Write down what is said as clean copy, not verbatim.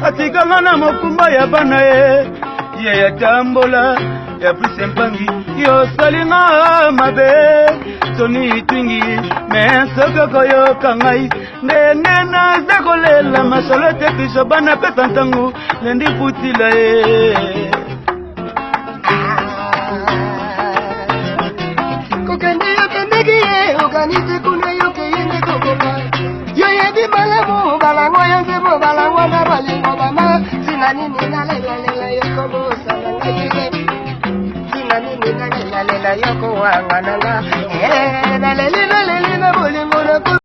Atikangana mokumba ya bana ye tambola ya prisempangi yo salinga mabe toni twingi mesoko koyo kangai nena zakolela masolete biso bana petantangu lendi putila kokende organize kuna yoke yene kokoma yoye malamu balango yanze bo balango na balingo mama sina nini na lela yoko bo salanga sina nini na lela yoko wanga na lela bolingo na